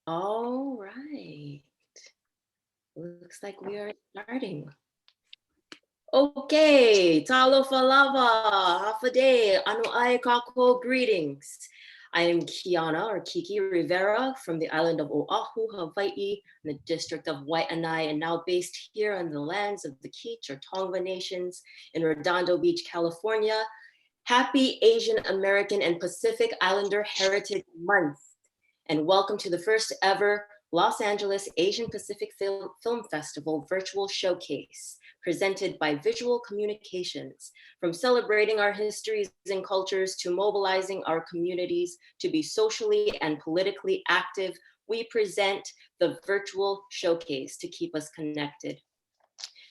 All right. Looks like we are starting. Okay, talo falava, half a day, anu ai kako greetings. I am Kiana or Kiki Rivera from the island of Oahu, Hawaii, in the district of Waianae, and now based here on the lands of the Keech or Tongva nations in Redondo Beach, California. Happy Asian American and Pacific Islander Heritage Month, and welcome to the first ever Los Angeles Asian Pacific Film Festival Virtual Showcase, presented by Visual Communications. From celebrating our histories and cultures to mobilizing our communities to be socially and politically active, we present the Virtual Showcase to keep us connected.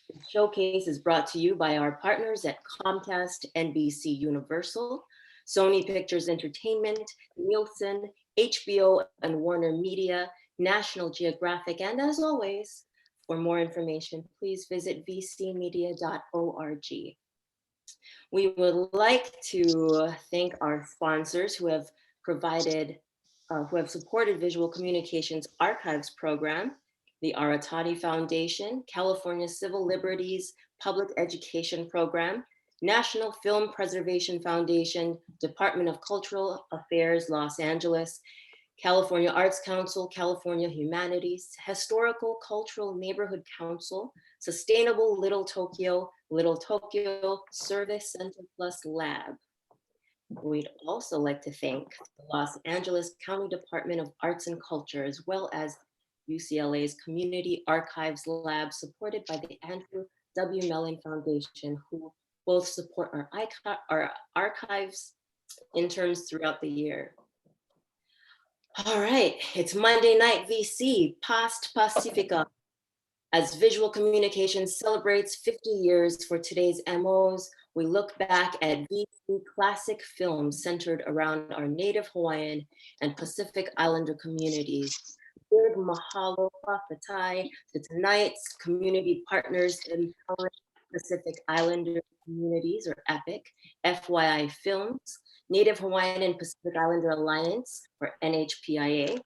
The showcase is brought to you by our partners at Comcast, NBC Universal, Sony Pictures Entertainment, Nielsen, HBO and Warner Media, National Geographic, and as always, for more information, please visit vcmedia.org. We would like to thank our sponsors who have supported Visual Communications Archives program, the Aratani Foundation, California Civil Liberties Public Education Program, National Film Preservation Foundation, Department of Cultural Affairs, Los Angeles, California Arts Council, California Humanities, Historical Cultural Neighborhood Council, Sustainable Little Tokyo Service Center Plus Lab. We'd also like to thank the Los Angeles County Department of Arts and Culture, as well as UCLA's Community Archives Lab, supported by the Andrew W. Mellon Foundation, who both support our archives interns throughout the year. All right, it's Monday night VC, past Pasifika, as Visual Communications celebrates 50 years for today's MOs. We look back at VC classic films centered around our Native Hawaiian and Pacific Islander communities. Big mahalo whakatai to tonight's community partners empowering Pacific Islander communities, or EPIC, FYI Films, Native Hawaiian and Pacific Islander Alliance, or NHPIA,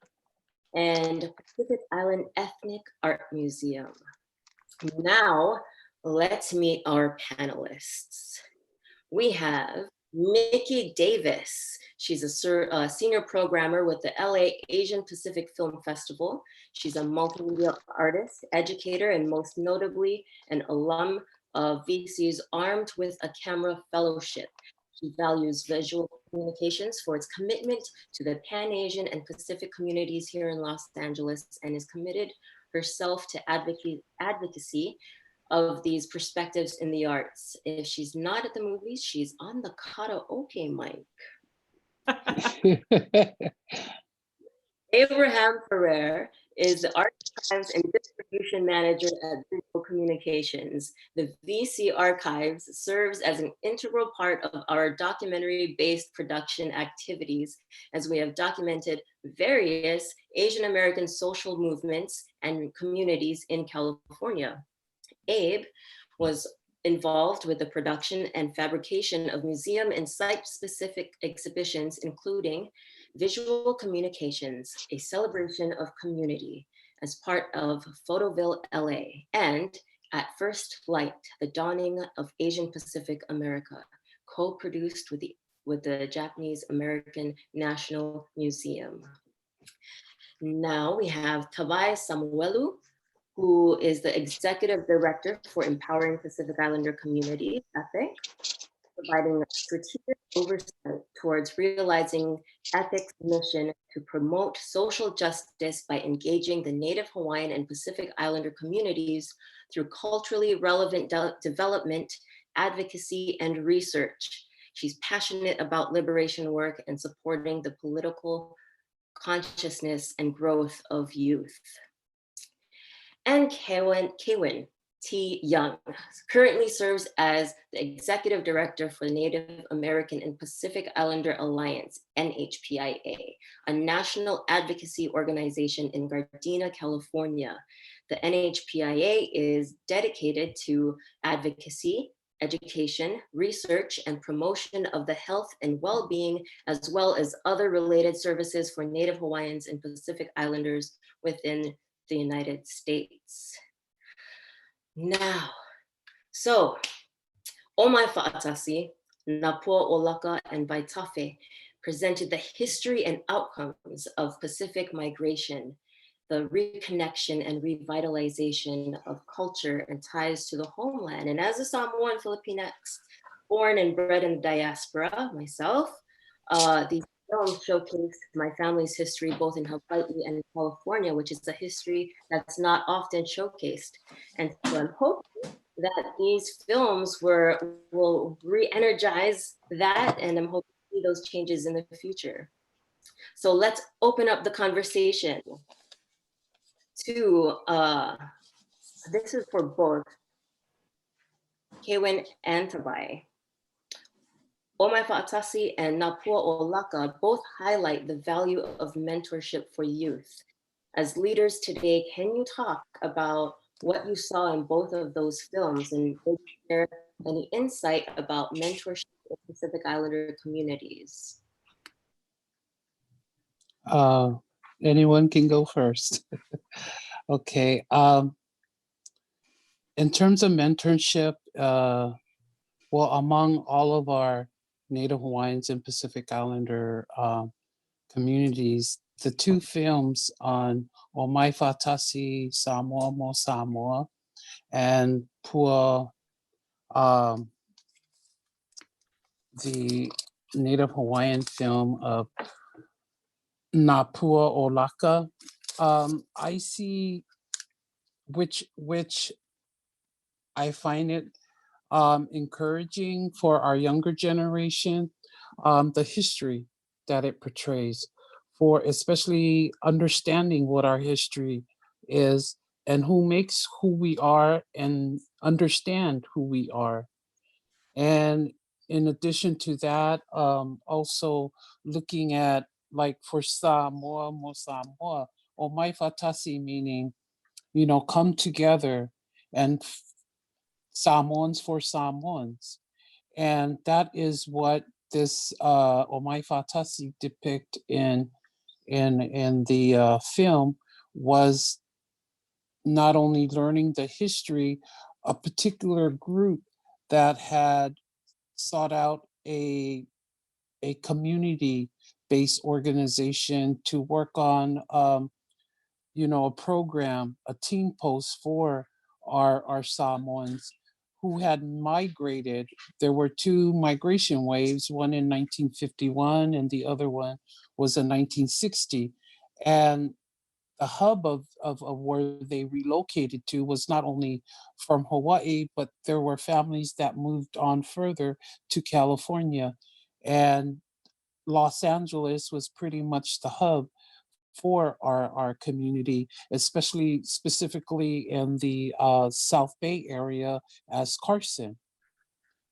and Pacific Island Ethnic Art Museum. Now, let's meet our panelists. We have Mickey Davis. She's a senior programmer with the LA Asian Pacific Film Festival. She's a multimedia artist, educator, and most notably an alum of VC's Armed with a Camera Fellowship. She values visual communications for its commitment to the Pan-Asian and Pacific communities here in Los Angeles, and is committed herself to advocacy of these perspectives in the arts. If she's not at the movies, she's on the karaoke mic. Abraham Ferrer is the Archives and Distribution Manager at Visual Communications. The VC Archives serves as an integral part of our documentary-based production activities, as we have documented various Asian American social movements and communities in California. Abe was involved with the production and fabrication of museum and site-specific exhibitions, including Visual Communications, a celebration of community, as part of Photoville LA, and At First Light, the dawning of Asian Pacific America, co-produced with the Japanese American National Museum. Now we have Tawai Samuelu, who is the Executive Director for Empowering Pacific Islander Communities, EPIC, providing strategic oversight towards realizing EPIC's mission to promote social justice by engaging the Native Hawaiian and Pacific Islander communities through culturally relevant development, advocacy, and research. She's passionate about liberation work and supporting the political consciousness and growth of youth. And Kewin T. Young currently serves as the Executive Director for the Native American and Pacific Islander Alliance, NHPIA, a national advocacy organization in Gardena, California. The NHPIA is dedicated to advocacy, education, research, and promotion of the health and well-being, as well as other related services for Native Hawaiians and Pacific Islanders within the United States. Now, so OMAI FA'ATASI, NA PUA O LAKA, and VAITAFE presented the history and outcomes of Pacific migration, the reconnection and revitalization of culture and ties to the homeland. And as a Samoan Filipinx, born and bred in the diaspora myself, these films showcased my family's history both in Hawaii and California, which is a history that's not often showcased. And so I'm hoping that these films will re-energize that, and I'm hoping to see those changes in the future. So let's open up the conversation to, this is for both Kewin and Tabai. OMAI FA'ATASI and NA PUA O LAKA both highlight the value of mentorship for youth. As leaders today, can you talk about what you saw in both of those films and share any insight about mentorship in Pacific Islander communities? Anyone can go first. Okay. In terms of mentorship, well, among all of our Native Hawaiians and Pacific Islander communities, the two films on OMAI FA'ATASI, SAMOA MO SAMOA, and PUA, the Native Hawaiian film of NA PUA O LAKA, I see which I find it encouraging for our younger generation, the history that it portrays, for especially understanding what our history is and who makes who we are and understand who we are. And in addition to that, also looking at, like, for Samoa mo Samoa, OMAI FA'ATASI, meaning, come together, and Samoans for Samoans. And that is what this OMAI FA'ATASI depict in the film, was not only learning the history, a particular group that had sought out a community-based organization to work on a program, a team post for our Samoans who had migrated. There were two migration waves, one in 1951 and the other one was in 1960. And the hub of where they relocated to was not only from Hawaii, but there were families that moved on further to California. And Los Angeles was pretty much the hub for our community, especially specifically in the South Bay area as Carson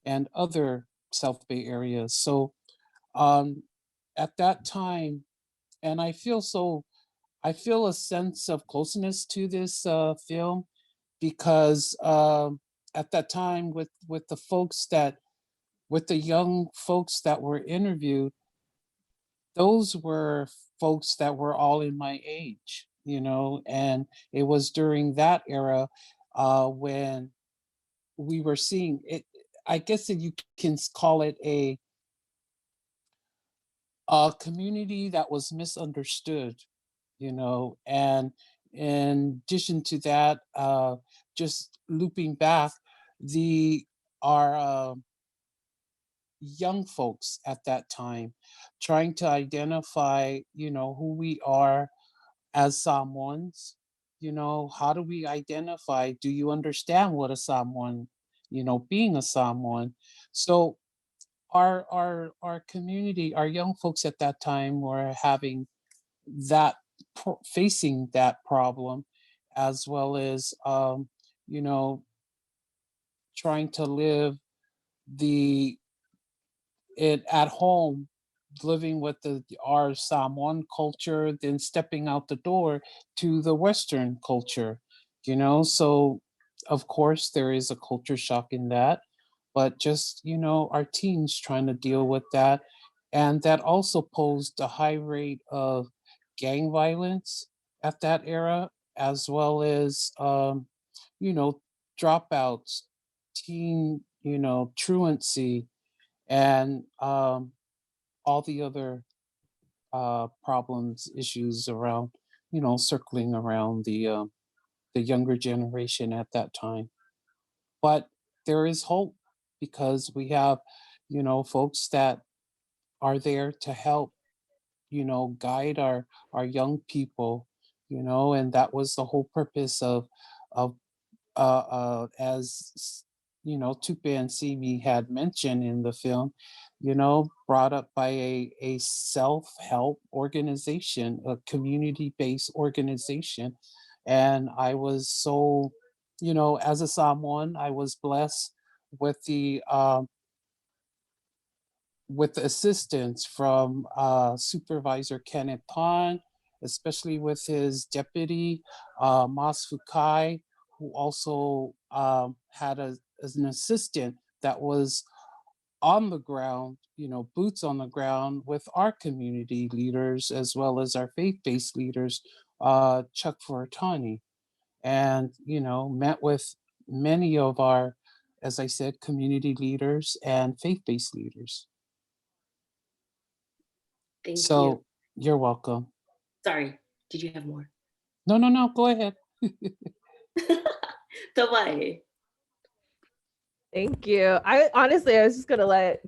and other South Bay areas. So at that time, and I feel a sense of closeness to this film, because at that time with the young folks that were interviewed, those were folks that were all in my age, and it was during that era when we were seeing it. I guess that you can call it a community that was misunderstood, and in addition to that, just looping back, our young folks at that time trying to identify, who we are as Samoans. How do we identify? Do you understand what a Samoan, being a Samoan? So our community, our young folks at that time were having facing that problem, as well as you know trying to live it at home, living with our Samoan culture, then stepping out the door to the Western culture. So of course there is a culture shock in that, but just, our teens trying to deal with that. And that also posed a high rate of gang violence at that era, as well as, you know, dropouts, teen, truancy, and all the other problems, issues around, circling around the younger generation at that time. But there is hope because we have, folks that are there to help, guide our young people, and that was the whole purpose of as Tupe and Simi had mentioned in the film, brought up by a self-help organization, a community-based organization. And I was so, as a Samoan, I was blessed with the assistance from Supervisor Kenneth Pond, especially with his deputy, Mas Fukai, who also had as an assistant that was on the ground, boots on the ground with our community leaders as well as our faith-based leaders, Chuck Furatani, and, met with many of our, as I said, community leaders and faith-based leaders. Thank you. So you're welcome. Sorry, did you have more? No, no, no, go ahead. Tawai. Thank you. I was just gonna let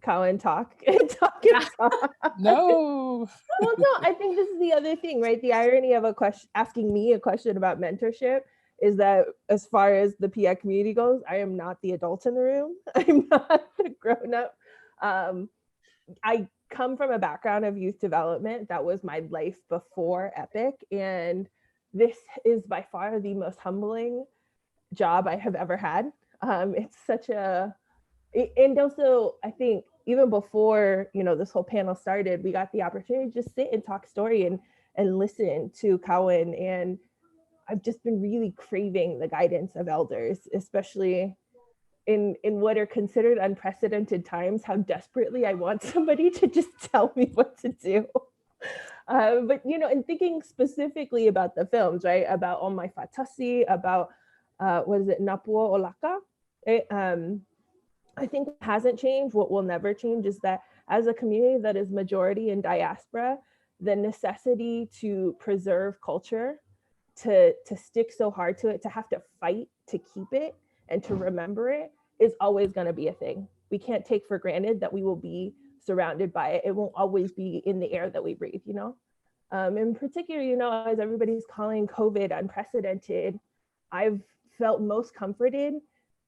Cowan talk and talk and talk. No. Well, no, I think this is the other thing, right? The irony of a question, asking me a question about mentorship, is that as far as the PI community goes, I am not the adult in the room. I'm not the grown up. I come from a background of youth development. That was my life before Epic. And this is by far the most humbling job I have ever had. It's such and also I think even before, this whole panel started, we got the opportunity to just sit and talk story and listen to Cowan. And I've just been really craving the guidance of elders, especially in what are considered unprecedented times, how desperately I want somebody to just tell me what to do. But, and thinking specifically about the films, right? About OMAI FA'ATASI, about, what is it, NA PUA O LAKA? I think what hasn't changed, what will never change, is that as a community that is majority in diaspora, the necessity to preserve culture, to stick so hard to it, to have to fight to keep it and to remember it, is always going to be a thing. We can't take for granted that we will be surrounded by it. It won't always be in the air that we breathe, In particular, as everybody's calling COVID unprecedented, I've felt most comforted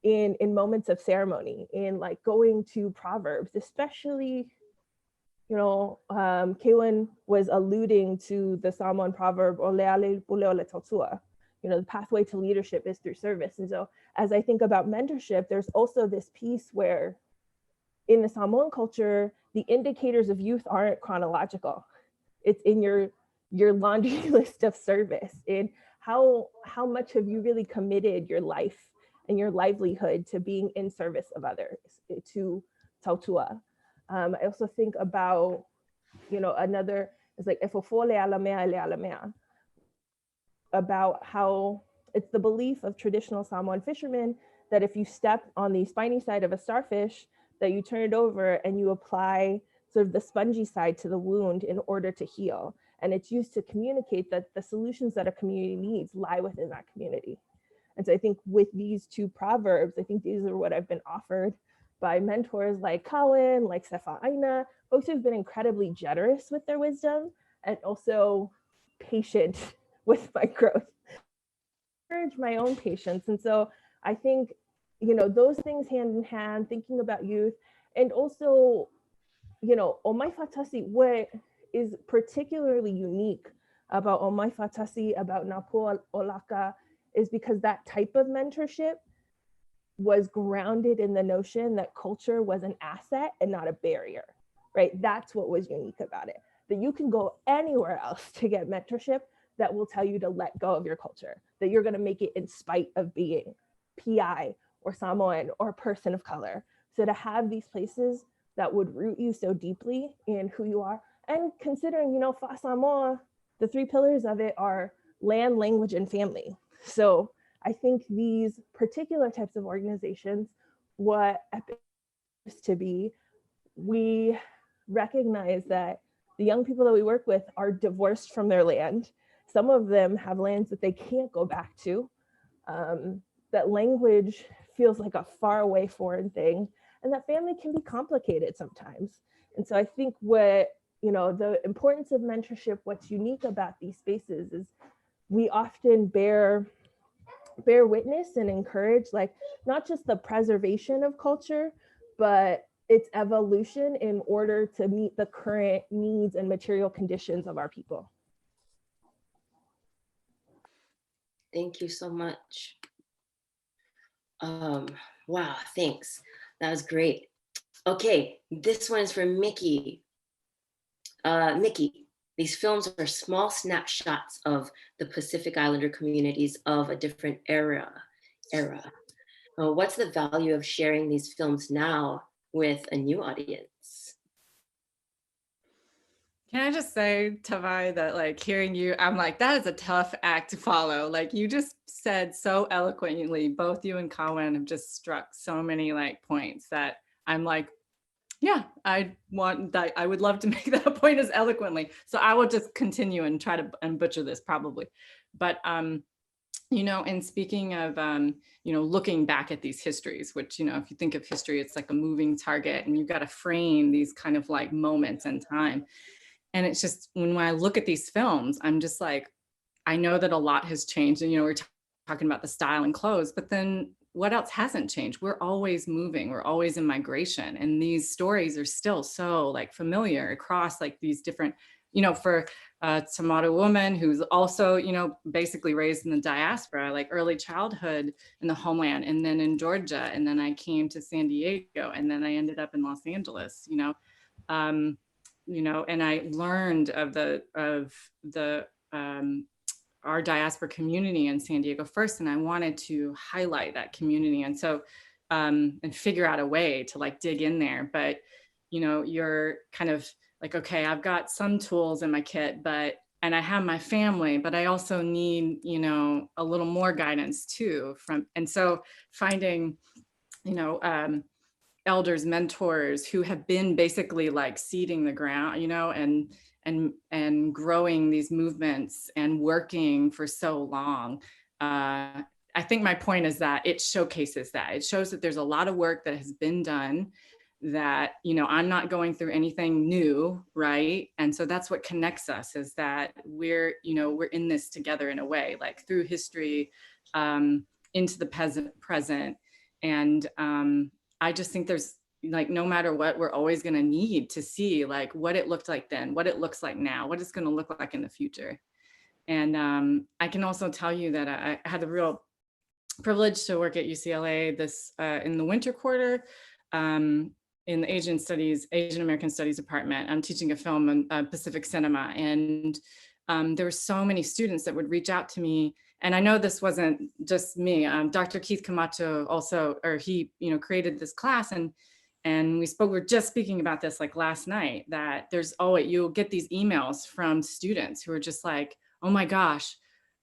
in moments of ceremony, in like going to Proverbs, especially, Kaylin was alluding to the Samoan proverb, "Oleale puleole tautua." The pathway to leadership is through service. And so as I think about mentorship, there's also this piece where in the Samoan culture, the indicators of youth aren't chronological. It's in your laundry list of service. And how much have you really committed your life and your livelihood to being in service of others, to tautua? I also think about, another, it's like, efofole alamea ele alamea, about how it's the belief of traditional Samoan fishermen that if you step on the spiny side of a starfish, that you turn it over and you apply sort of the spongy side to the wound in order to heal. And it's used to communicate that the solutions that a community needs lie within that community. And so I think with these two proverbs, I think these are what I've been offered by mentors like Cowan, like Sefa Aina, folks who've been incredibly generous with their wisdom and also patient with my growth. Encourage my own patience. And so I think, those things hand in hand, thinking about youth, and also, OMAI FA'ATASI, what is particularly unique about OMAI FA'ATASI, about NA PUA O LAKA, is because that type of mentorship was grounded in the notion that culture was an asset and not a barrier, right? That's what was unique about it, that you can go anywhere else to get mentorship that will tell you to let go of your culture, that you're going to make it in spite of being PI or Samoan or person of color. So to have these places that would root you so deeply in who you are, and considering, you know, Samoa, the three pillars of it are land, language, and family. So I think these particular types of organizations, what EPIS to be, we recognize that the young people that we work with are divorced from their land. Some of them have lands that they can't go back to. That language feels like a far away foreign thing, and that family can be complicated sometimes. And so I think what, you know, the importance of mentorship, what's unique about these spaces is we often bear witness and encourage, like, not just the preservation of culture, but its evolution in order to meet the current needs and material conditions of our people. Thank you so much. Wow, thanks. That was great. Okay, this one is for Mickey. Mickey, these films are small snapshots of the Pacific Islander communities of a different era. What's the value of sharing these films now with a new audience? Can I just say, Tavai, that like hearing you, I'm like, that is a tough act to follow. Like you just said so eloquently, both you and Kawan have just struck so many like points that I'm like, yeah, I would love to make that point as eloquently. So I will just continue and try to butcher this probably. But you know, and speaking of, you know, looking back at these histories, which, you know, if you think of history, it's like a moving target and you've got to frame these kind of like moments in time. And it's just, when I look at these films, I'm just like, I know that a lot has changed. And, you know, we're talking about the style and clothes, but then what else hasn't changed? We're always moving, we're always in migration. And these stories are still so like familiar across like these different, you know, for a Samoan woman who's also, you know, basically raised in the diaspora, like early childhood in the homeland, and then in Georgia. And then I came to San Diego, and then I ended up in Los Angeles, you know, and I learned of our diaspora community in San Diego first, and I wanted to highlight that community. And so, and figure out a way to like dig in there. But, you know, you're kind of like, okay, I've got some tools in my kit, and I have my family, but I also need, you know, a little more guidance too and so finding, you know, elders, mentors who have been basically like seeding the ground, you know, and growing these movements and working for so long. I think my point is that it showcases that. It shows that there's a lot of work that has been done, that, you know, I'm not going through anything new, right? And so that's what connects us, is that we're, you know, we're in this together in a way, like through history, into the present. And I just think there's like, no matter what, we're always going to need to see like what it looked like then, what it looks like now, what it's going to look like in the future. And I can also tell you that I had the real privilege to work at UCLA this in the winter quarter in the Asian American Studies department. I'm teaching a film on Pacific cinema, and there were so many students that would reach out to me. And I know this wasn't just me. Dr. Keith Camacho also, or he, you know, created this class, and we were just speaking about this like last night, that there's always, you'll get these emails from students who are just like, oh my gosh,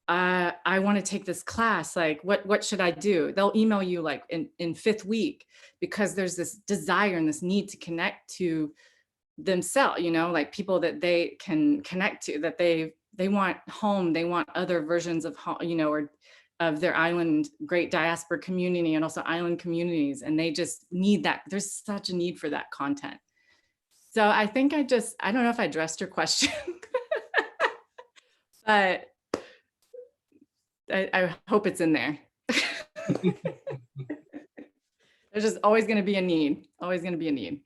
I want to take this class. Like, what should I do? They'll email you like in fifth week, because there's this desire and this need to connect to themselves, you know, like people that they can connect to, that they want home, they want other versions of home, you know, or of their island, great diaspora community, and also island communities. And they just need that. There's such a need for that content. So I think I don't know if I addressed your question, but I hope it's in there. There's just always going to be a need, always going to be a need.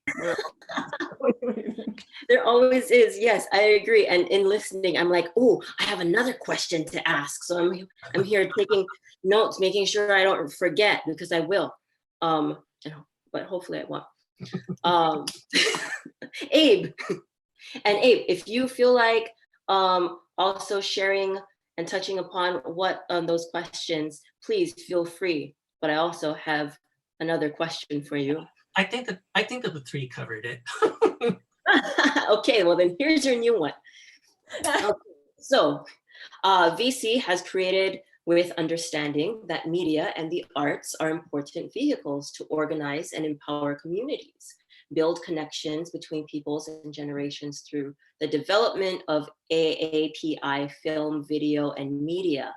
There always is. Yes, I agree. And in listening, I'm like, oh, I have another question to ask. So I'm here taking notes, making sure I don't forget, because I will. But hopefully I won't. Abe, and Abe, if you feel like also sharing and touching upon what those questions, please feel free. but I also have another question for you. I think that the three covered it. Okay, well then here's your new one. Okay, so VC has created with understanding that media and the arts are important vehicles to organize and empower communities, build connections between peoples and generations through the development of AAPI film, video, and media.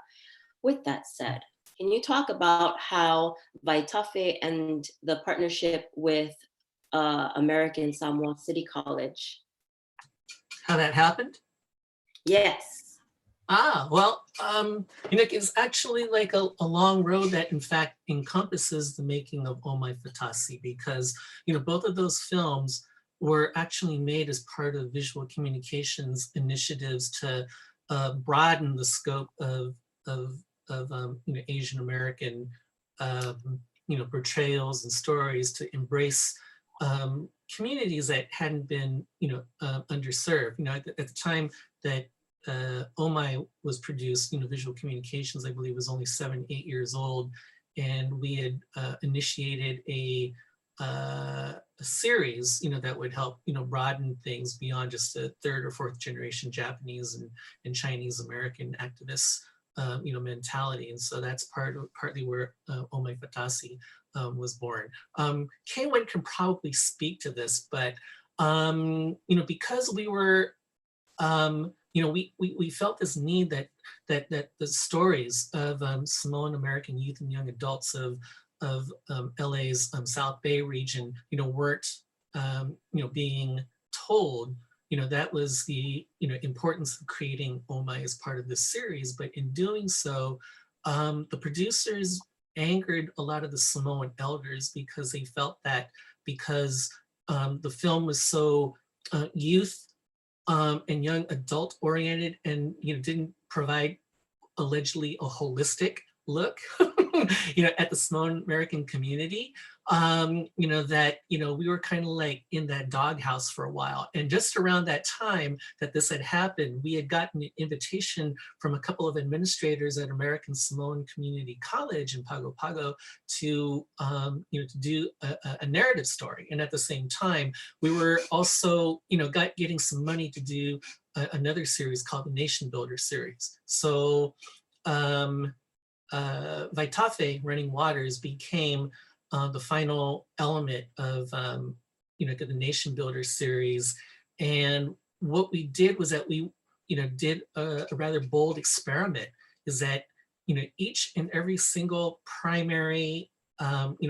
With that said, can you talk about how VAITAFE and the partnership with American Samoa City College? How that happened? Yes. Well, it's actually like a long road that in fact encompasses the making of OMAI FA'ATASI, because, both of those films were actually made as part of visual communications initiatives to broaden the scope of Asian American, portrayals and stories to embrace communities that hadn't been, underserved. At the time that OMAI was produced, visual communications, I believe, was only 7, 8 years old, and we had initiated a series, that would help, broaden things beyond just the 3rd or 4th generation Japanese and Chinese American activists, mentality. And so that's partly where OMAI FA'ATASI was born. K1 can probably speak to this, but because we were we felt this need that the stories of Samoan American youth and young adults of LA's South Bay region, weren't being told. That was the importance of creating OMAI as part of this series. But in doing so, the producers angered a lot of the Samoan elders, because they felt that because the film was so youth and young adult oriented, and didn't provide allegedly a holistic look at the Samoan American community, that we were kind of like in that doghouse for a while. And just around that time that this had happened, we had gotten an invitation from a couple of administrators at American Samoan Community College in Pago Pago to to do a narrative story. And at the same time, we were also getting some money to do another series called the Nation Builder series. So VAITAFE, Running Waters, became the final element of the Nation Builder series. And what we did was that we did a rather bold experiment, is that each and every single primary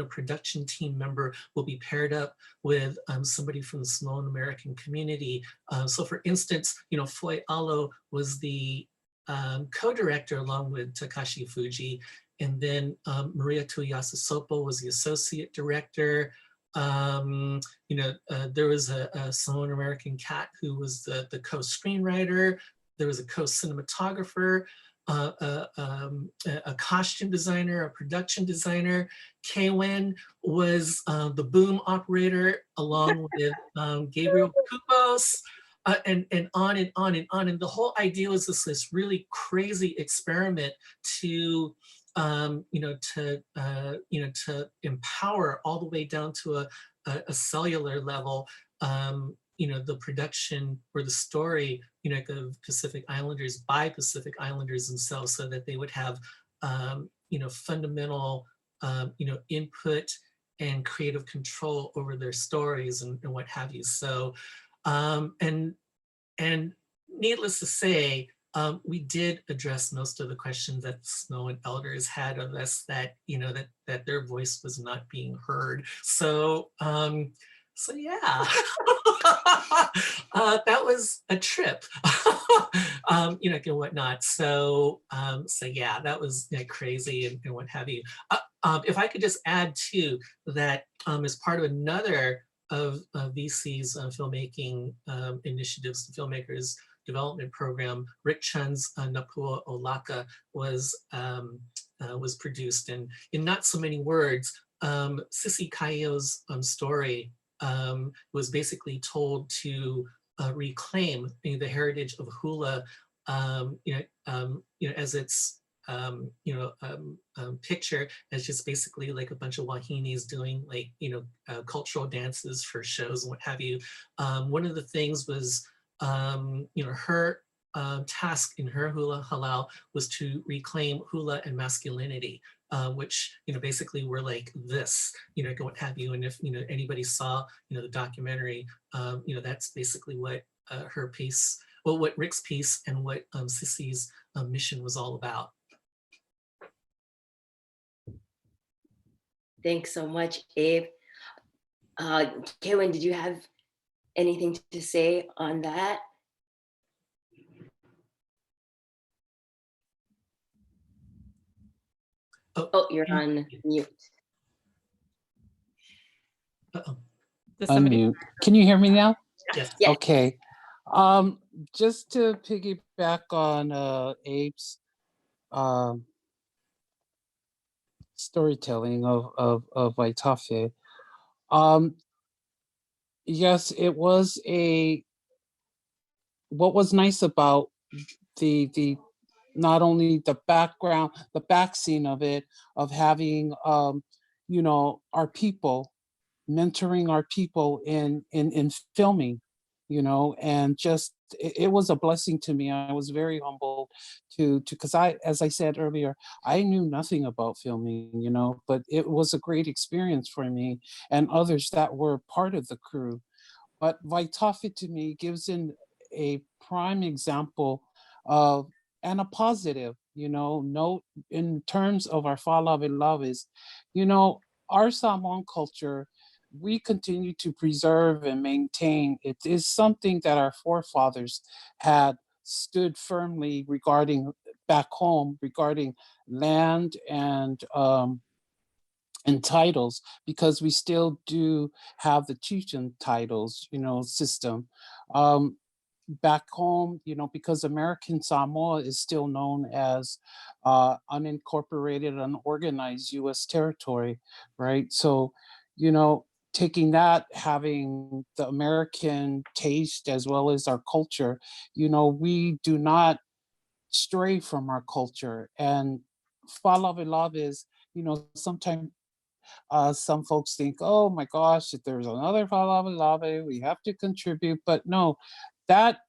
production team member will be paired up with somebody from the Samoan American community. So for instance, Foi Alo was the co-director along with Takashi Fujii, and then Maria Tuiasa Sopo was the associate director. There was a Samoan American cat who was the co-screenwriter. There was a co-cinematographer, a costume designer, a production designer. K-Wen was the boom operator, along with Gabriel Kupos. And on and on and on. And the whole idea was this really crazy experiment to to empower all the way down to a cellular level, the production or the story, of Pacific Islanders by Pacific Islanders themselves, so that they would have, fundamental, input and creative control over their stories and what have you. So, and needless to say, we did address most of the questions that Samoan elders had of us, that that their voice was not being heard. So so yeah, that was a trip, and whatnot. So so yeah, that was crazy and what have you. If I could just add too that as part of another of VC's filmmaking initiatives, the Filmmakers Development Program, Rick Chun's NA PUA O LAKA was produced. And in not so many words, Sissy Kaio's story was basically told to reclaim the heritage of hula, as it's picture as just basically like a bunch of wahinis doing like, cultural dances for shows and what have you. One of the things was, her task in her hula halal was to reclaim hula and masculinity, which, basically were like this, what have you. And if, anybody saw, the documentary, that's basically what her piece, well, what Rick's piece and what Sissy's mission was all about. Thanks so much, Abe. Kaylin, did you have anything to say on that? Oh, you're on mute. Uh-oh. Unmute. Can you hear me now? Yes. Yeah. Okay. Just to piggyback on Abe's storytelling of VAITAFE. Yes, it was what was nice about the not only the background, the back scene of it, of having our people, mentoring our people in filming, and just it was a blessing to me. I was very humbled to because as I said earlier, I knew nothing about filming, but it was a great experience for me and others that were part of the crew. But VAITAFE to me gives in a prime example of, and a positive, note in terms of our Fa'alawe is, our Samoan culture, we continue to preserve and maintain. It is something that our forefathers had stood firmly regarding back home, regarding land and titles, because we still do have the chieftain titles, system. Back home, because American Samoa is still known as unincorporated, unorganized U.S. territory, right? So, taking that, having the American taste as well as our culture, we do not stray from our culture. And Fa'alawe is, sometimes some folks think, oh my gosh, if there's another Fa'alawe, we have to contribute. But no, that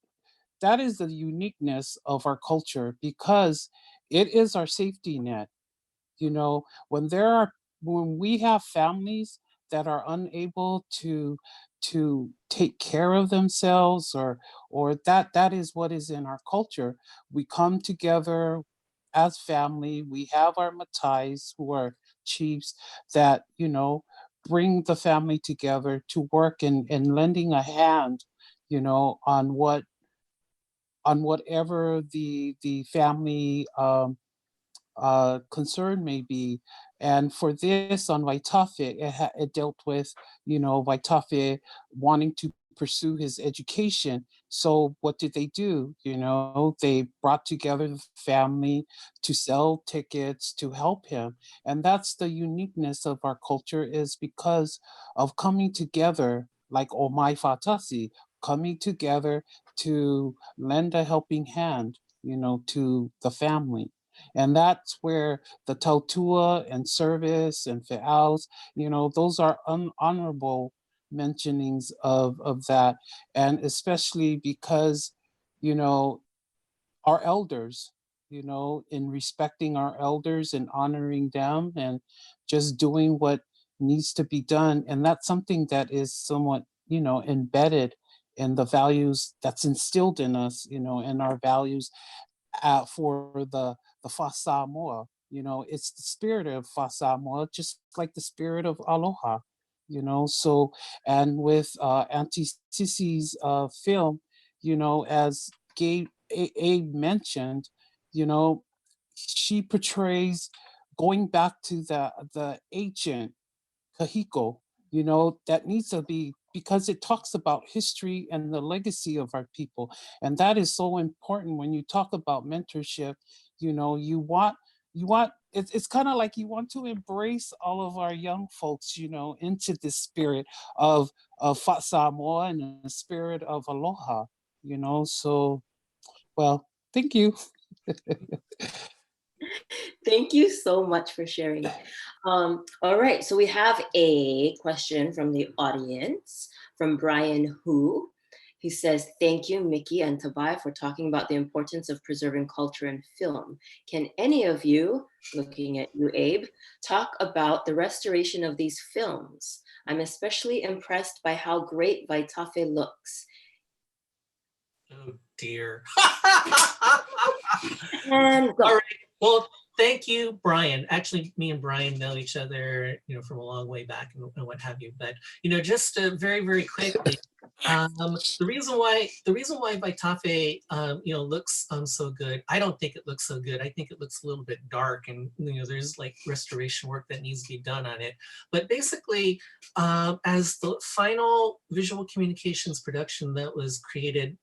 is the uniqueness of our culture, because it is our safety net. When we have families that are unable to take care of themselves, or that is what is in our culture, we come together as family. We have our matais, who are chiefs, that bring the family together to work and lending a hand, on whatever the family concern may be. And for this on VAITAFE, it dealt with, VAITAFE wanting to pursue his education. So what did they do? They brought together the family to sell tickets to help him. And that's the uniqueness of our culture, is because of coming together, like OMAI FA'ATASI, coming together to lend a helping hand, to the family. And that's where the tautua and service and fe'als, those are honorable mentionings of that. And especially because, our elders, in respecting our elders and honoring them and just doing what needs to be done. And that's something that is somewhat, embedded in the values that's instilled in us, and our values for the Samoa. It's the spirit of Samoa, just like the spirit of aloha. So, and with Auntie Sissy's film, as Abe mentioned, she portrays going back to the ancient Kahiko, that needs to be, because it talks about history and the legacy of our people. And that is so important when you talk about mentorship. It's kind of like you want to embrace all of our young folks, into the spirit of Samoa and the spirit of aloha, so, well, thank you. Thank you so much for sharing. All right, so we have a question from the audience from Brian Hu. He says, thank you, Mickey and Tabai, for talking about the importance of preserving culture in film. Can any of you, looking at you, Abe, talk about the restoration of these films? I'm especially impressed by how great VAITAFE looks. Oh dear. And go. All right. Well, thank you, Brian. Actually, me and Brian know each other, from a long way back and what have you. But just very, very quickly, the reason why VAITAFE looks so good. I don't think it looks so good. I think it looks a little bit dark, and there's like restoration work that needs to be done on it. But basically, as the final visual communications production that was created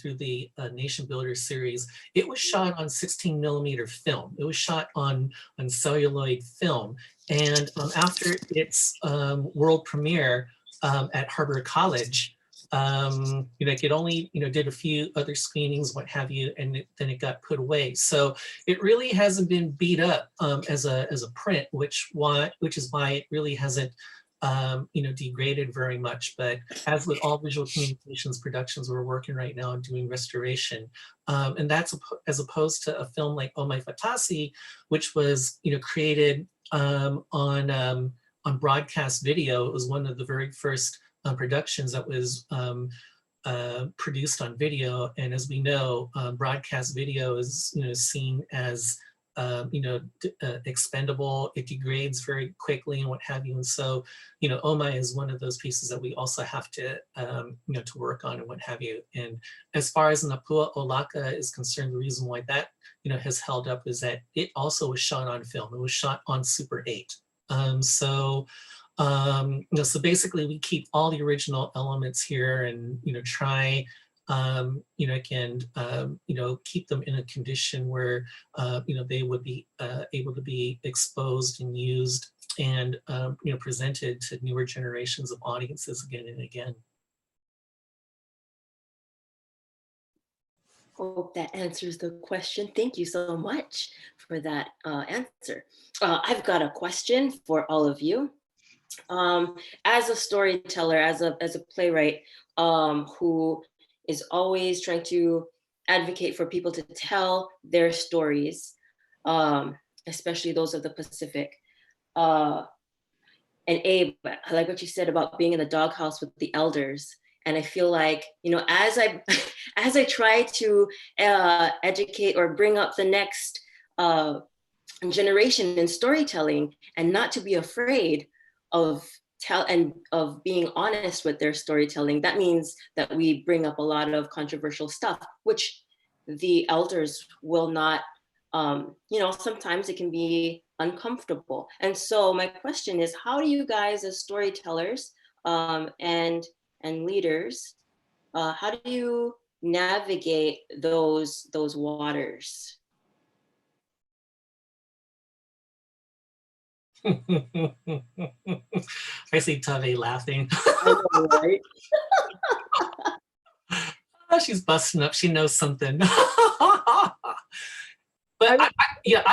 through the Nation Builder series, it was shot on 16mm film. It was shot on celluloid film. And after its world premiere at Harbor College, it only did a few other screenings, what have you, and then it got put away. So it really hasn't been beat up as a print, which is why it really hasn't degraded very much. But as with all visual communications productions, we're working right now on doing restoration. And that's as opposed to a film like OMAI FA'ATASI, which was created on broadcast video. It was one of the very first productions that was produced on video. And as we know, broadcast video is seen as expendable. It degrades very quickly and what have you. And so, OMAI is one of those pieces that we also have to, to work on and what have you. And as far as NA PUA O LAKA is concerned, the reason why that, has held up is that it also was shot on film. It was shot on Super 8. So basically we keep all the original elements here and, try again, keep them in a condition where, they would be able to be exposed and used and, presented to newer generations of audiences again and again. Hope that answers the question. Thank you so much for that answer. I've got a question for all of you. As a storyteller, as a playwright who is always trying to advocate for people to tell their stories, especially those of the Pacific. And Abe, I like what you said about being in the doghouse with the elders. And I feel like, as I try to educate or bring up the next generation in storytelling, and not to be afraid of being honest with their storytelling, that means that we bring up a lot of controversial stuff, which the elders will not, sometimes it can be uncomfortable. And so my question is, how do you guys as storytellers and leaders, how do you navigate those waters? I see Tave laughing. I know, right? Oh, she's busting up. She knows something. But I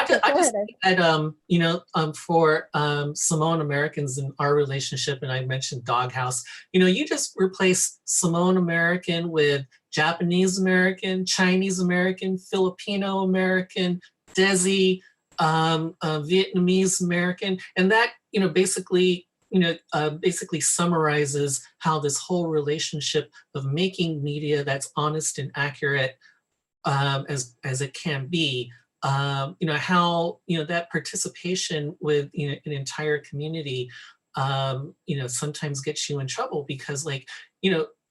just think that for Samoan Americans in our relationship, and I mentioned Doghouse, you just replace Samoan American with Japanese American, Chinese American, Filipino American, Desi, Vietnamese American, and that basically summarizes how this whole relationship of making media that's honest and accurate as it can be. How that participation with an entire community sometimes gets you in trouble, because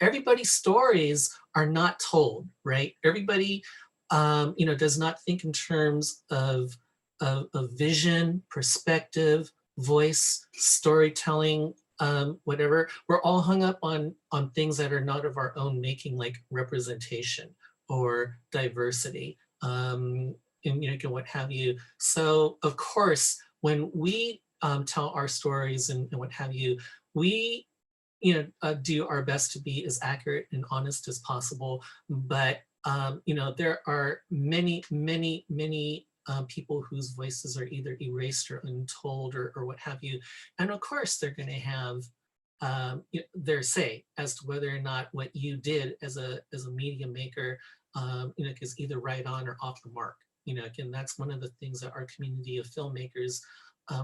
everybody's stories are not told, right? Everybody does not think in terms of vision, perspective, voice, storytelling, whatever. We're all hung up on things that are not of our own making, like representation or diversity. And what have you. So of course, when we tell our stories and what have you, we do our best to be as accurate and honest as possible. But there are many people whose voices are either erased or untold or what have you. And of course, they're going to have their say as to whether or not what you did as a media maker is either right on or off the mark. Again, that's one of the things that our community of filmmakers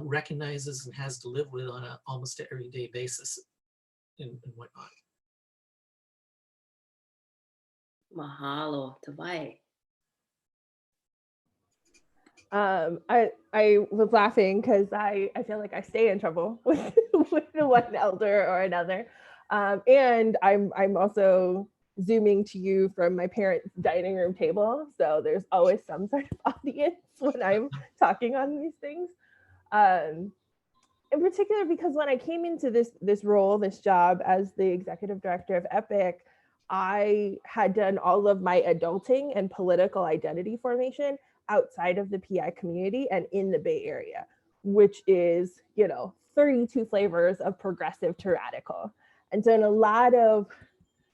recognizes and has to live with on an almost everyday basis and whatnot. Mahalo, Tawai. I was laughing because I feel like I stay in trouble with one elder or another. And I'm also Zooming to you from my parents' dining room table. So there's always some sort of audience when I'm talking on these things. In particular, because when I came into this role, this job as the executive director of EPIC, I had done all of my adulting and political identity formation outside of the PI community and in the Bay Area, which is, 32 flavors of progressive to radical. And so in a lot of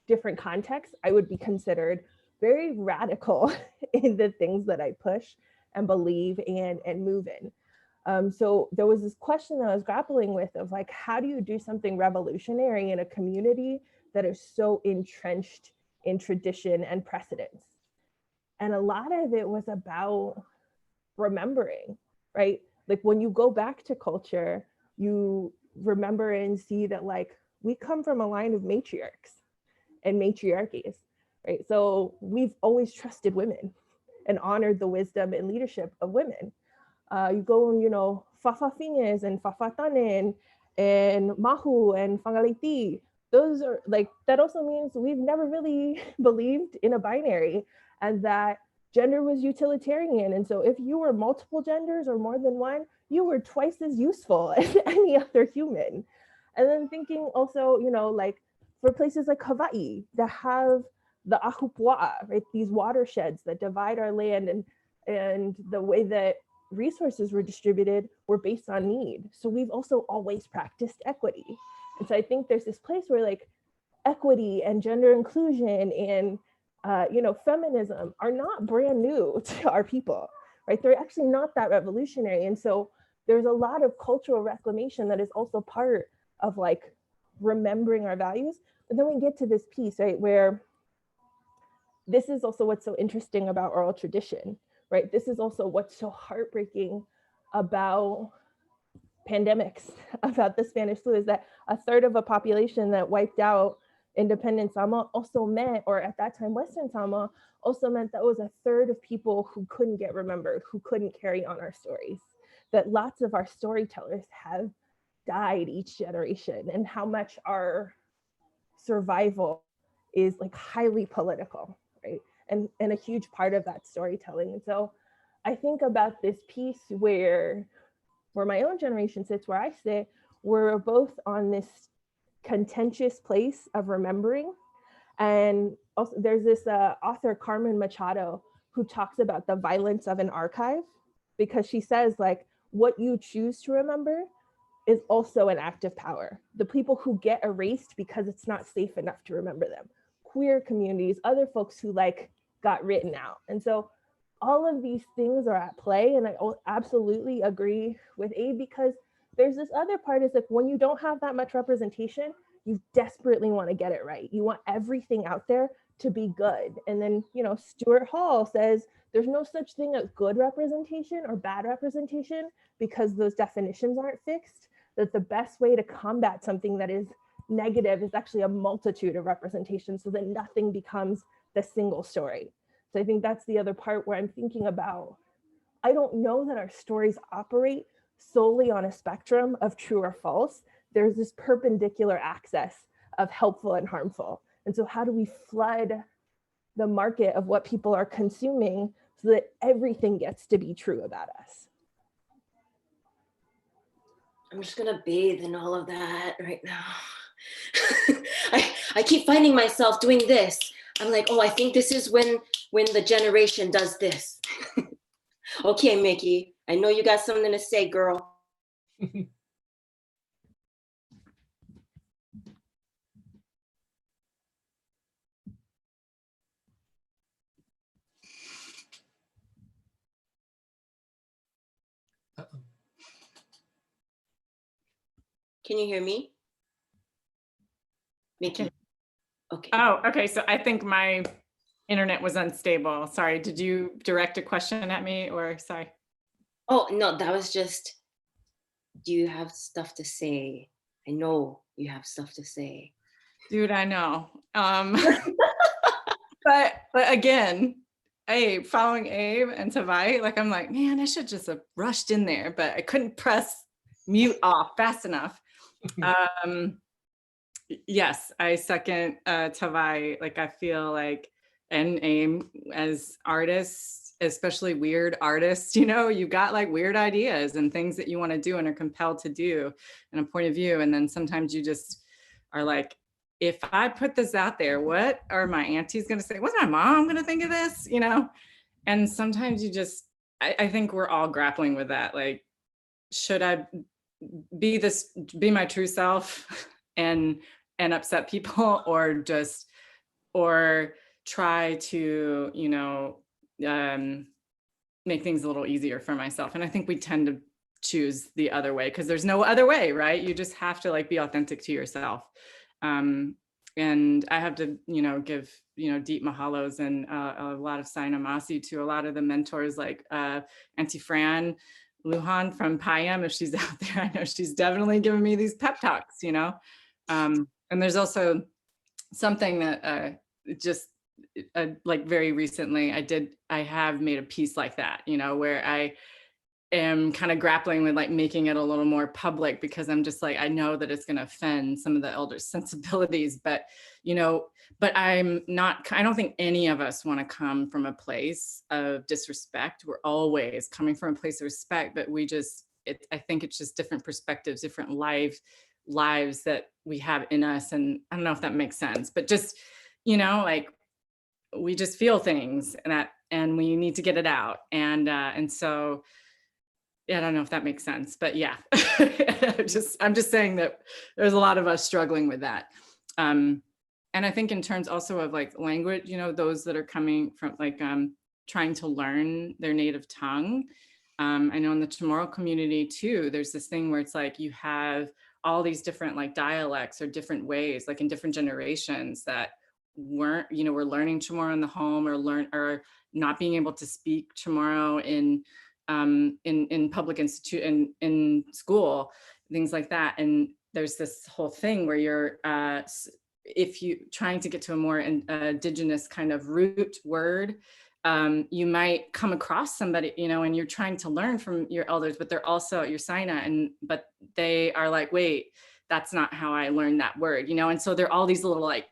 different contexts, I would be considered very radical in the things that I push and believe and move in. So there was this question that I was grappling with of like, how do you do something revolutionary in a community that is so entrenched in tradition and precedence? And a lot of it was about remembering, right? Like when you go back to culture, you remember and see that like, we come from a line of matriarchs and matriarchies, right? So we've always trusted women and honored the wisdom and leadership of women. You go and, Fafafines and Fafatanen and Mahu and Fangaliti. Those are like, that also means we've never really believed in a binary and that gender was utilitarian. And so if you were multiple genders or more than one, you were twice as useful as any other human. And then thinking also, like for places like Hawaii that have the ahupua'a, right? These watersheds that divide our land and the way that resources were distributed were based on need. So we've also always practiced equity. And so I think there's this place where like equity and gender inclusion and feminism are not brand new to our people, right? They're actually not that revolutionary. And so there's a lot of cultural reclamation that is also part of like remembering our values. But then we get to this piece, right, where this is also what's so interesting about oral tradition, right? This is also what's so heartbreaking about pandemics, about the Spanish flu, is that a third of a population that wiped out independent Samoa also meant, or at that time, Western Samoa also meant that was a third of people who couldn't get remembered, who couldn't carry on our stories, that lots of our storytellers have died each generation, and how much our survival is like highly political, right? And a huge part of that storytelling. And so I think about this piece where my own generation sits, where I sit, we're both on this contentious place of remembering. And also there's this author, Carmen Machado, who talks about the violence of an archive, because she says like, what you choose to remember is also an act of power. The people who get erased because it's not safe enough to remember them, queer communities, other folks who like got written out. And so all of these things are at play. And I absolutely agree with Abe, because there's this other part is like, when you don't have that much representation, you desperately want to get it right. You want everything out there to be good. And then, Stuart Hall says there's no such thing as good representation or bad representation, because those definitions aren't fixed, that the best way to combat something that is negative is actually a multitude of representations, so that nothing becomes the single story. So I think that's the other part where I'm thinking about, I don't know that our stories operate solely on a spectrum of true or false. There's this perpendicular axis of helpful and harmful. And so how do we flood the market of what people are consuming so that everything gets to be true about us? I'm just gonna bathe in all of that right now. I keep finding myself doing this. I'm like, oh, I think this is when the generation does this. Okay, Mickey, I know you got something to say, girl. Uh-oh. Can you hear me? Mickey. Okay. Oh, okay. So I think my internet was unstable. Sorry. Did you direct a question at me or sorry? Oh, no, that was just, do you have stuff to say? I know you have stuff to say. Dude, I know. But again, Abe, following Abe and Tavai, like I'm like, man, I should just have rushed in there, but I couldn't press mute off fast enough. Yes, I second Tavai. Like I feel like, and Aim as artists, especially weird artists, you know, you got like weird ideas and things that you want to do and are compelled to do and a point of view. And then sometimes you just are like, if I put this out there, what are my aunties going to say? What's my mom going to think of this? You know? And sometimes you just, I think we're all grappling with that. Like, should I be my true self and upset people, or try to, you know, make things a little easier for myself. And I think we tend to choose the other way because there's no other way, right? You just have to like be authentic to yourself. And I have to, you know, give, you know, deep mahalos and a lot of sainamasi to a lot of the mentors like Auntie Fran Lujan from Pieam, if she's out there. I know she's definitely given me these pep talks, you know. And there's also something that just like very recently I have made a piece like that, you know, where I am kind of grappling with like making it a little more public because I'm just like, I know that it's going to offend some of the elders' sensibilities, but, you know, but I don't think any of us want to come from a place of disrespect. We're always coming from a place of respect, but I think it's just different perspectives, different lives that we have in us. And I don't know if that makes sense, but just, you know, like we just feel things and we need to get it out. And so, yeah, I don't know if that makes sense, but yeah, I'm just saying that there's a lot of us struggling with that. And I think in terms also of like language, you know, those that are coming from like trying to learn their native tongue. I know in the Chamorro community too, there's this thing where it's like you have all these different like dialects or different ways, like in different generations that weren't, you know, we're learning Chamorro in the home or not being able to speak Chamorro in public in school, things like that. And there's this whole thing where you're, if you trying to get to a more indigenous kind of root word, you might come across somebody, you know, and you're trying to learn from your elders, but they're also your Saina, but they are like, wait, that's not how I learned that word, you know? And so there are all these little like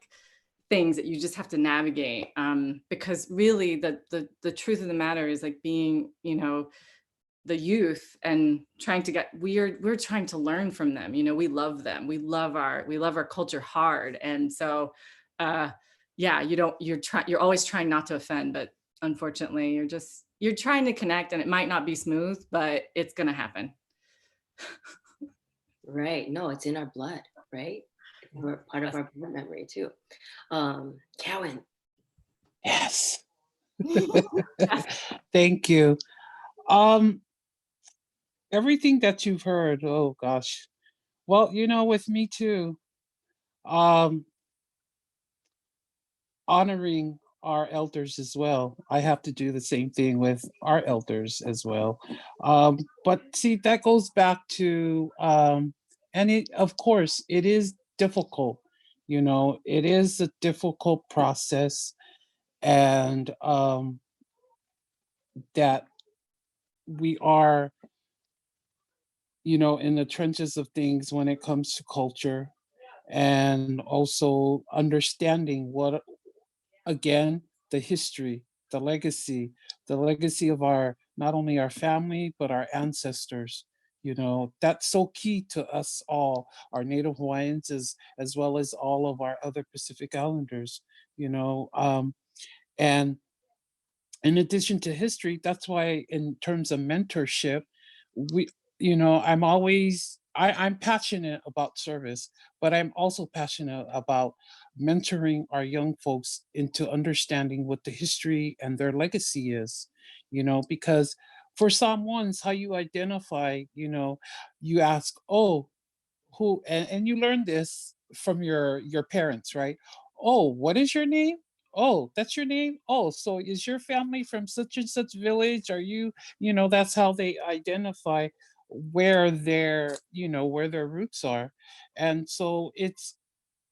things that you just have to navigate, because really the truth of the matter is like being, you know, the youth and trying to we're trying to learn from them, you know, we love them, we love our culture hard. And so yeah, you're always trying not to offend, but unfortunately you're trying to connect, and it might not be smooth, but it's going to happen. Right. No, it's in our blood, right? We're part of our blood memory too. Cowan. Yes. Thank you. Everything that you've heard, oh gosh. Well, you know, with me too, honoring our elders as well. I have to do the same thing with our elders as well. But see, that goes back to, and of course, it is difficult. You know, it is a difficult process, and that we are, you know, in the trenches of things when it comes to culture, and also understanding what, again, the history, the legacy of our, not only our family, but our ancestors. You know, that's so key to us all, our Native Hawaiians, as well as all of our other Pacific Islanders, you know. And in addition to history, that's why in terms of mentorship, we, you know, I'm passionate about service, but I'm also passionate about mentoring our young folks into understanding what the history and their legacy is, you know, because for Samoans, how you identify, you ask, oh, who, and you learn this from your parents, right? Oh, what is your name? Oh, that's your name. Oh, so is your family from such and such village? Are you, that's how they identify where where their roots are. And so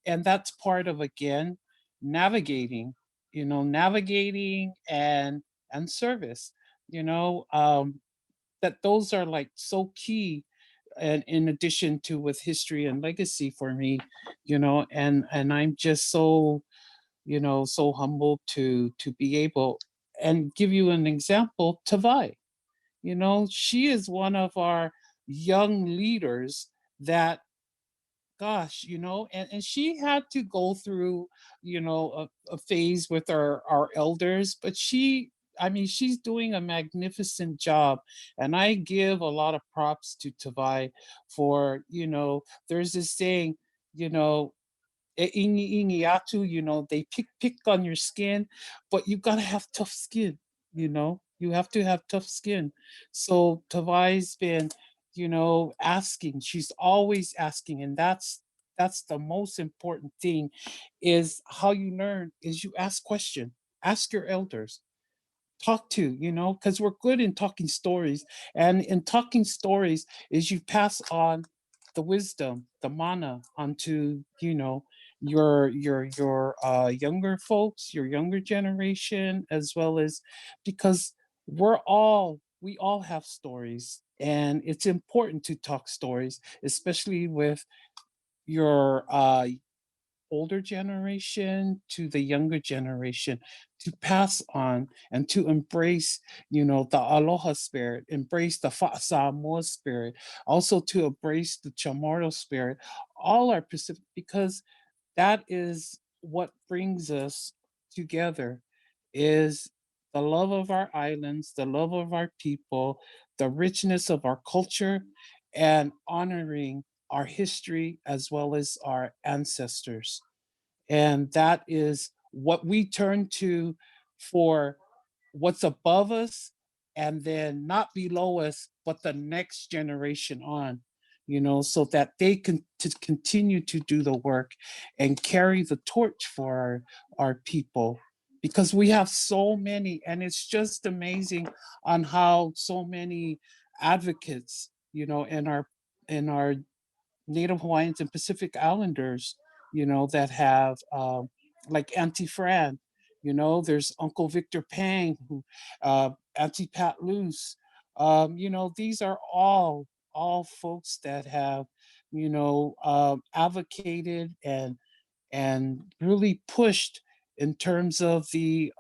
and that's part of, again, navigating, navigating and service, that those are like so key. And in addition to with history and legacy for me, and I'm just so, so humbled to be able, and give you an example, Tavai, she is one of our young leaders that, gosh, and she had to go through, a phase with our elders, but I mean, she's doing a magnificent job. And I give a lot of props to Tavai for, there's this saying, you know, ingi ingi atu, they pick on your skin, but you gotta have tough skin, you have to have tough skin. So Tavai's been, asking, she's always asking, and that's the most important thing, is how you learn is you ask question, ask your elders, talk to, because we're good in talking stories. And in talking stories is you pass on the wisdom, the mana onto, your younger folks, your younger generation, as well as, because we all have stories, and it's important to talk stories, especially with your older generation to the younger generation, to pass on and to embrace, the aloha spirit, embrace the Samoa spirit, also to embrace the chamorro spirit, all our Pacific, because that is what brings us together, is the love of our islands, the love of our people, the richness of our culture, and honoring our history as well as our ancestors. And that is what we turn to for what's above us, and then not below us, but the next generation on, so that they can to continue to do the work and carry the torch for our people. Because we have so many, and it's just amazing on how so many advocates, in our Native Hawaiians and Pacific Islanders, that have, like Auntie Fran, there's Uncle Victor Pang, who, Auntie Pat Luce, these are all folks that have, advocated and really pushed in terms of the,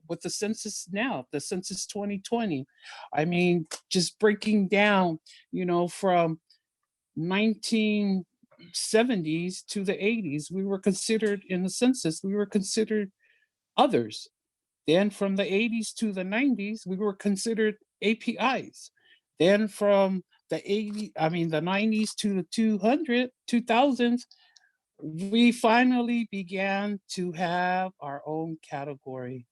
with the census now, the census 2020. I mean, just breaking down, from 1970s to the 80s, we were considered, in the census, we were considered others. Then from the 80s to the 90s, we were considered APIs. Then from the 90s to the 2000s, we finally began to have our own category.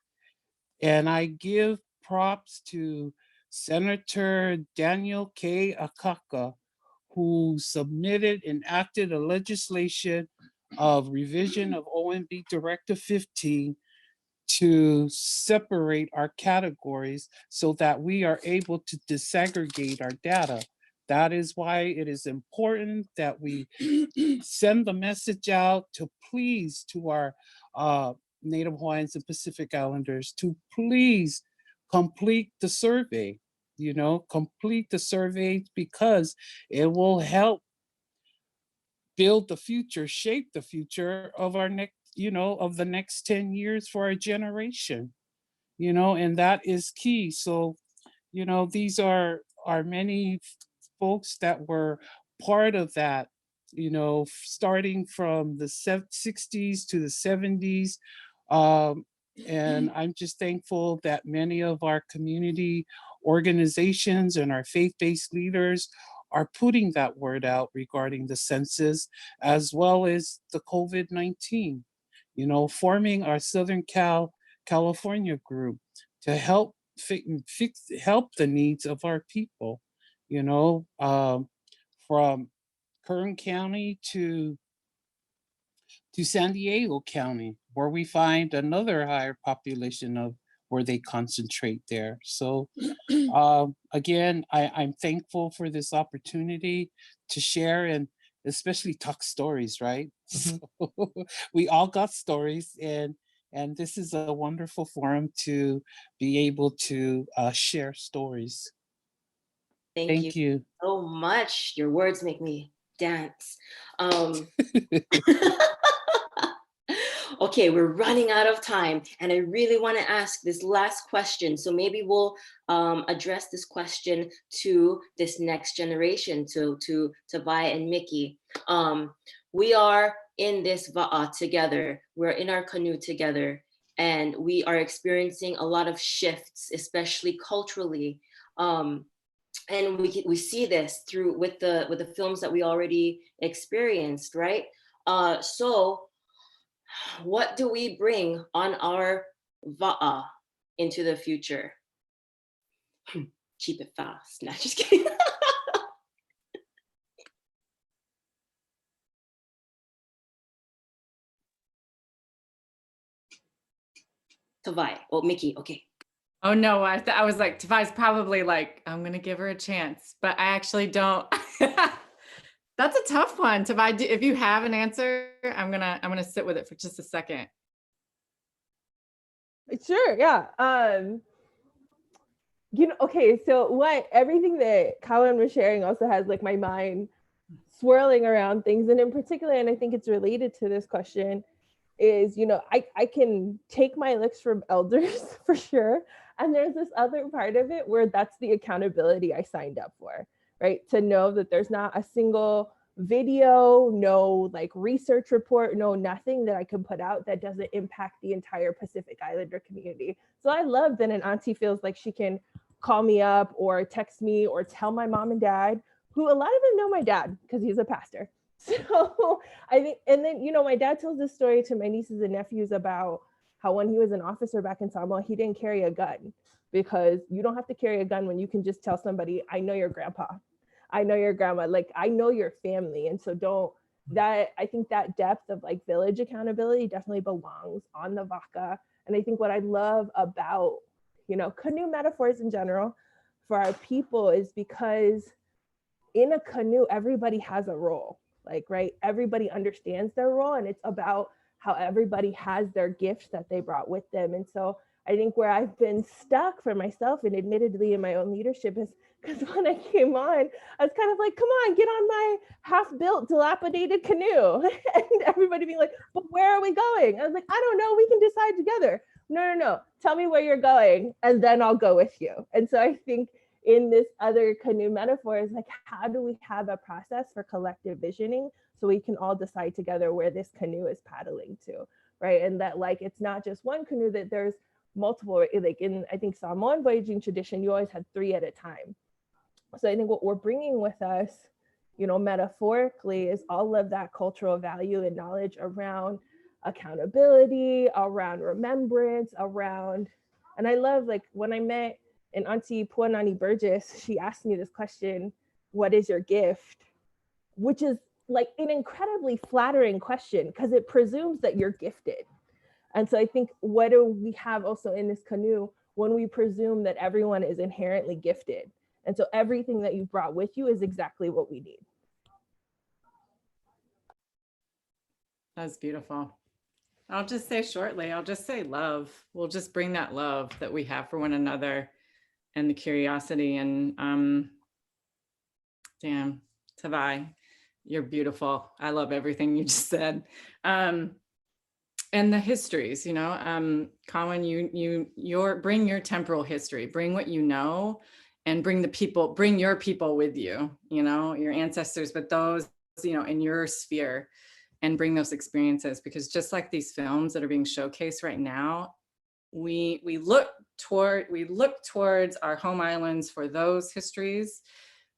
And I give props to Senator Daniel K. Akaka, who submitted and acted a legislation of revision of OMB Directive 15 to separate our categories so that we are able to disaggregate our data. That is why it is important that we send the message out to please to our Native Hawaiians and Pacific Islanders to please complete the survey, complete the survey, because it will help build the future, shape the future of our next, of the next 10 years for our generation, and that is key. So, these are many folks that were part of that, starting from the 60s to the 70s. And I'm just thankful that many of our community organizations and our faith-based leaders are putting that word out regarding the census, as well as the COVID-19, forming our Southern California group to help help the needs of our people, you know, from Kern County to San Diego County, where we find another higher population of where they concentrate there. So again, I'm thankful for this opportunity to share and especially talk stories, right? So we all got stories, and this is a wonderful forum to be able to share stories. Thank you Thank you. so much. Your words make me dance. Okay, we're running out of time, and I really want to ask this last question. So maybe we'll address this question to this next generation, to Vi and Mickey. We are in this va'a together. We're in our canoe together, and we are experiencing a lot of shifts, especially culturally. And we see this through with the films that we already experienced, right? So what do we bring on our va'a into the future? Keep it fast. Not just kidding. Tavai. Oh, Mickey. Okay. Oh no, I was like, Tavai's probably like, I'm gonna give her a chance, but I actually don't. That's a tough one. Tavai, if you have an answer, I'm gonna sit with it for just a second. Sure, yeah. You know, okay, so everything that Colin was sharing also has like my mind swirling around things, and in particular, and I think it's related to this question, is, you know, I can take my licks from elders for sure. And there's this other part of it where that's the accountability I signed up for, right? To know that there's not a single video, no like research report, no nothing that I can put out that doesn't impact the entire Pacific Islander community. So I love that an auntie feels like she can call me up or text me or tell my mom and dad, who a lot of them know my dad because he's a pastor. So I think, and then, you know, my dad tells this story to my nieces and nephews about how when he was an officer back in Samoa, he didn't carry a gun, because you don't have to carry a gun when you can just tell somebody, I know your grandpa, I know your grandma, like I know your family. And so I think that depth of like village accountability definitely belongs on the vaca. And I think what I love about, you know, canoe metaphors in general for our people is because in a canoe, everybody has a role. Like, right, everybody understands their role, and it's about how everybody has their gifts that they brought with them. And so I think where I've been stuck for myself, and admittedly in my own leadership, is because when I came on, I was kind of like, come on, get on my half-built, dilapidated canoe. And everybody being like, but where are we going? I was like, I don't know, we can decide together. No, tell me where you're going, and then I'll go with you. And so I think in this other canoe metaphor is like, how do we have a process for collective visioning so we can all decide together where this canoe is paddling to, right? And that like, it's not just one canoe, that there's multiple, like in, I think, Samoan voyaging tradition, you always had 3 at a time. So I think what we're bringing with us, you know, metaphorically, is all of that cultural value and knowledge around accountability, around remembrance, around, and I love, like when I met and Auntie Puanani Burgess, she asked me this question, what is your gift? Which is like an incredibly flattering question, because it presumes that you're gifted. And so I think, what do we have also in this canoe when we presume that everyone is inherently gifted? And so everything that you've brought with you is exactly what we need. That's beautiful. I'll just say shortly, I'll just say love. We'll just bring that love that we have for one another, and the curiosity. And damn, Tavai, you're beautiful. I love everything you just said. And the histories, you know, Colin, you bring your temporal history, bring what you know, and bring your people with you, you know, your ancestors, but those, you know, in your sphere, and bring those experiences, because just like these films that are being showcased right now, we look towards our home islands for those histories,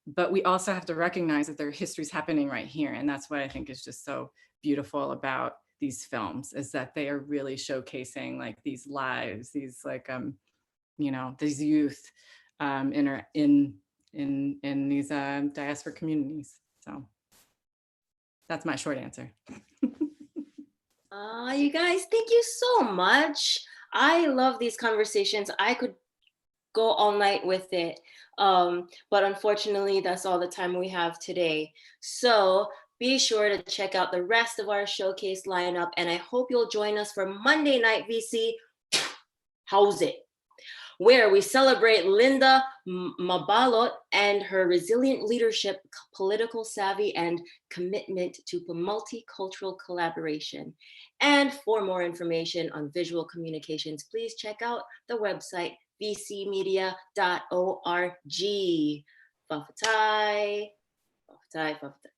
but we also have to recognize that there are histories happening right here. And that's what I think is just so beautiful about these films, is that they are really showcasing like these lives, these like you know, these youth in these diaspora communities. So that's my short answer. You guys, thank you so much. I love these conversations. I could go all night with it. But unfortunately, that's all the time we have today. So be sure to check out the rest of our showcase lineup. And I hope you'll join us for Monday Night VC. How's it? Where we celebrate Linda Mabalot and her resilient leadership, political savvy, and commitment to multicultural collaboration. And for more information on visual communications, please check out the website vcmedia.org. Fa'atai, fa'atai, fa'atai.